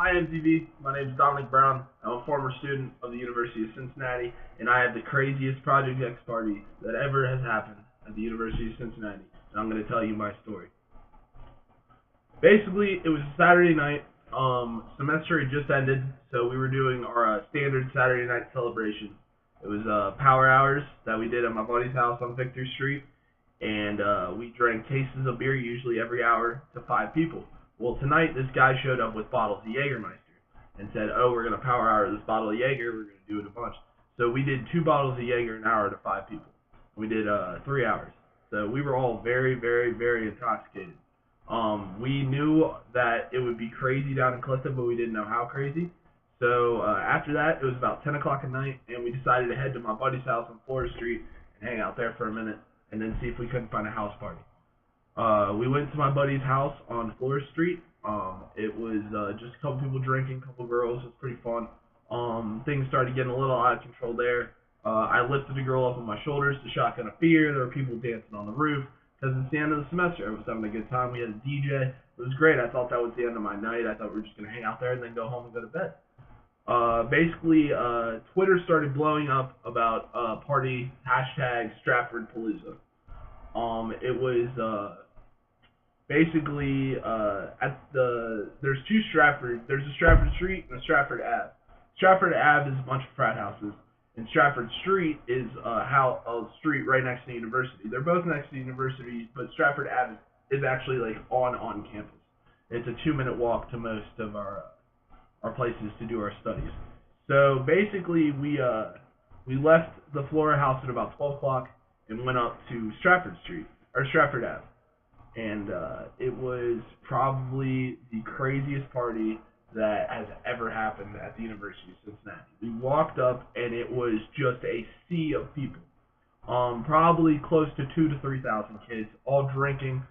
Hi MTV, my name is Dominic Brown. I'm a former student of the University of Cincinnati, and I have the craziest Project X party that ever has happened at the University of Cincinnati, and I'm going to tell you my story. Basically, it was Saturday night. Semester had just ended, so we were doing our standard Saturday night celebration. It was power hours that we did at my buddy's house on Victor Street, and we drank cases of beer usually every hour to 5 people. Well, tonight this guy showed up with bottles of Jägermeister and said, "Oh, we're gonna power hour this bottle of Jaeger. We're gonna do it a bunch." So we did 2 bottles of Jaeger an hour to 5 people. We did 3 hours. So we were all very, very, very intoxicated. We knew that it would be crazy down in Clifton, but we didn't know how crazy. So after that, it was about 10 o'clock at night, and we decided to head to my buddy's house on Florida Street and hang out there for a minute, and then see if we couldn't find a house party. We went to my buddy's house on Florida Street. It was just a couple people drinking, a couple girls. It was pretty fun. Things started getting a little out of control there. I lifted a girl up on my shoulders to shotgun a beer. There were people dancing on the roof because it's the end of the semester. I was having a good time. We had a DJ. It was great. I thought that was the end of my night. I thought we were just going to hang out there and then go home and go to bed. Basically, Twitter started blowing up about party hashtag StratfordPalooza. It was basically there's two Stratford. There's a Stratford Street and a Stratford Ave. Stratford Ave is a bunch of frat houses, and Stratford Street is a street right next to the university. They're both next to the university, but Stratford Ave is actually like on campus. It's a 2-minute walk to most of our places to do our studies. So basically, we left the Flora house at about 12 o'clock and went up to Stratford Street or Stratford Ave. And it was probably the craziest party that has ever happened at the University of Cincinnati. We walked up, and it was just a sea of people. Probably close to 2,000 to 3,000 kids, all drinking,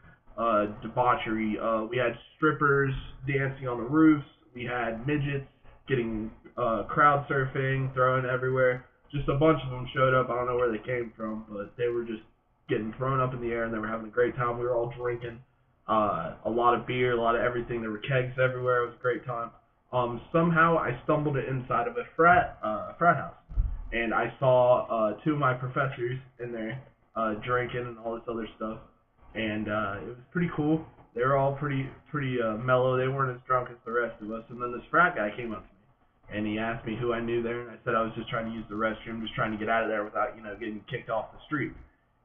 debauchery. We had strippers dancing on the roofs. We had midgets getting crowd surfing, thrown everywhere. Just a bunch of them showed up. I don't know where they came from, but they were just getting thrown up in the air, and they were having a great time. We were all drinking a lot of beer, a lot of everything. There were kegs everywhere. It was a great time. Somehow I stumbled inside of a frat house, and I saw 2 of my professors in there drinking and all this other stuff, and it was pretty cool. They were all pretty mellow. They weren't as drunk as the rest of us. And then this frat guy came up to me, and he asked me who I knew there, and I said I was just trying to use the restroom, just trying to get out of there without getting kicked off the street.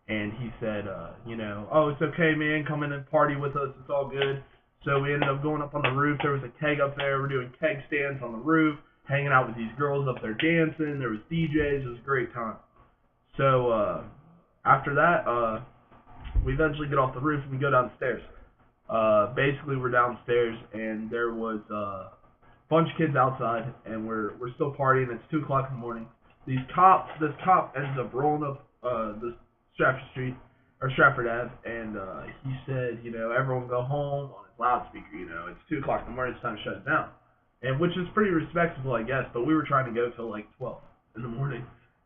And he said, "Oh, it's okay, man. Come in and party with us. It's all good." So we ended up going up on the roof. There was a keg up there. We're doing keg stands on the roof, hanging out with these girls up there dancing. There was DJs. It was a great time. So after that, we eventually get off the roof and we go downstairs. Basically, we're downstairs, and there was a bunch of kids outside, and we're still partying. It's 2 o'clock in the morning. This cop ends up rolling up this Stratford Street or Stratford Ave, and he said, everyone go home on his loudspeaker. It's 2 o'clock in the morning. It's time to shut it down, and which is pretty respectable, I guess. But we were trying to go till like 12 in the morning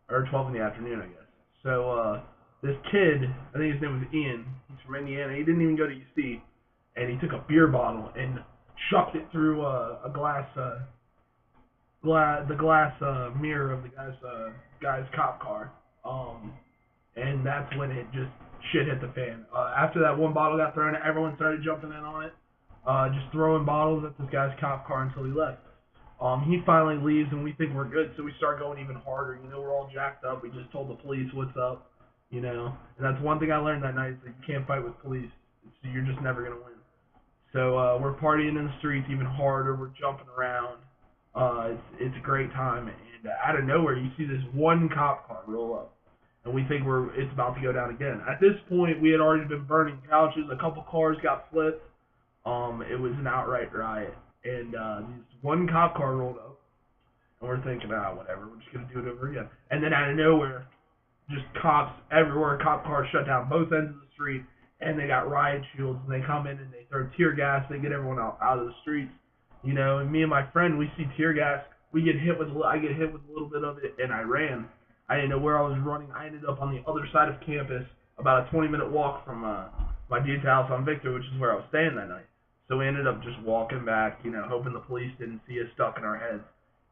or 12 in the afternoon, I guess. So this kid, I think his name was Ian. He's from Indiana. He didn't even go to UC, and he took a beer bottle and chucked it through a glass mirror of the guy's cop car. And that's when it just shit hit the fan. After that one bottle got thrown, everyone started jumping in on it, just throwing bottles at this guy's cop car until he left. He finally leaves, and we think we're good, so we start going even harder. We're all jacked up. We just told the police what's up, and that's one thing I learned that night is that you can't fight with police. You're just never going to win. So we're partying in the streets even harder. We're jumping around. It's a great time, and out of nowhere, you see this one cop car roll up. And we think it's about to go down again. At this point, we had already been burning couches. A couple cars got flipped. It was an outright riot. And this one cop car rolled up. And we're thinking, whatever. We're just going to do it over again. And then out of nowhere, just cops everywhere. Cop cars shut down both ends of the street. And they got riot shields. And they come in and they throw tear gas. They get everyone out of the streets. And me and my friend, we see tear gas. I get hit with a little bit of it. And I ran. I didn't know where I was running. I ended up on the other side of campus, about a 20-minute walk from my dude's house on Victor, which is where I was staying that night. So we ended up just walking back, hoping the police didn't see us stuck in our heads.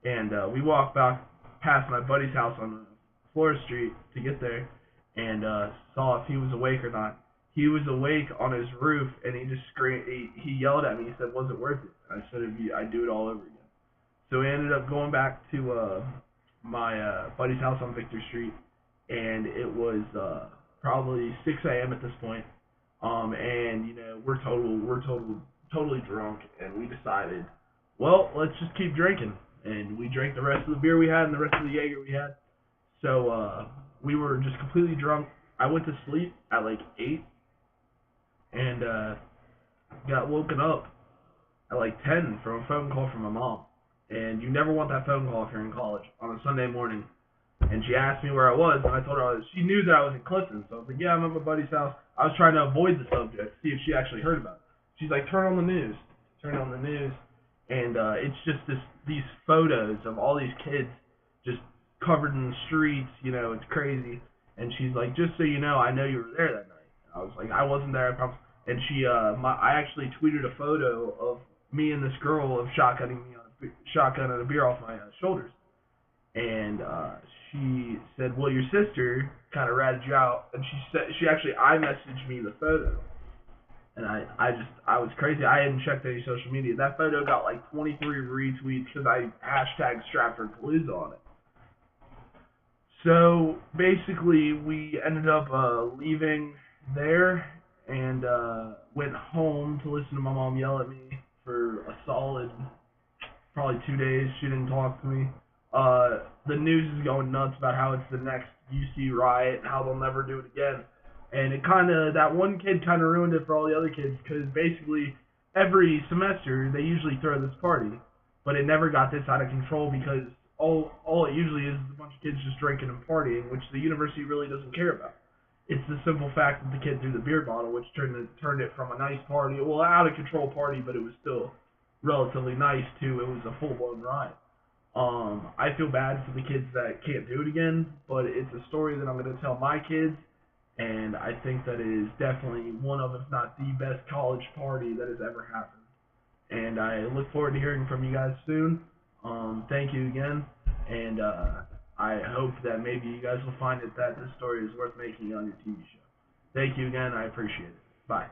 And we walked back past my buddy's house on Florida Street to get there, and saw if he was awake or not. He was awake on his roof, and he just screamed. He yelled at me. He said, "Was it worth it?" I said, "I'd do it all over again." So we ended up going back to my buddy's house on Victor Street, and it was probably 6 a.m. at this point. And we're totally drunk, and we decided, well, let's just keep drinking. And we drank the rest of the beer we had and the rest of the Jaeger we had. So we were just completely drunk. I went to sleep at like 8, and got woken up at like 10 from a phone call from my mom. And you never want that phone call if you're in college on a Sunday morning. And she asked me where I was, and I told her she knew that I was in Clifton. So I was like, yeah, I'm at my buddy's house. I was trying to avoid the subject, see if she actually heard about it. She's like, turn on the news. Turn on the news. And it's just these photos of all these kids just covered in the streets. It's crazy. And she's like, just so you know, I know you were there that night. I was like, I wasn't there, I promise. And I actually tweeted a photo of me and this girl of shotgunning a beer off my shoulders. And she said, well, your sister kind of ratted you out. And she actually iMessaged me the photo. And I was crazy. I hadn't checked any social media. That photo got like 23 retweets because I hashtag StratfordPalooza on it. So basically, we ended up leaving there and went home to listen to my mom yell at me for a solid probably 2 days. She didn't talk to me. The news is going nuts about how it's the next UC riot and how they'll never do it again. And that one kid kind of ruined it for all the other kids, because basically every semester they usually throw this party, but it never got this out of control because all it usually is a bunch of kids just drinking and partying, which the university really doesn't care about. It's the simple fact that the kid threw the beer bottle, which turned it from a nice party, well, out of control party, but it was still relatively nice, to it was a full-blown riot. I feel bad for the kids that can't do it again, but it's a story that I'm going to tell my kids, and I think that it is definitely one of, if not the best college party that has ever happened. And I look forward to hearing from you guys soon. Thank you again, and I hope that maybe you guys will find that this story is worth making on your TV show. Thank you again. I appreciate it. Bye.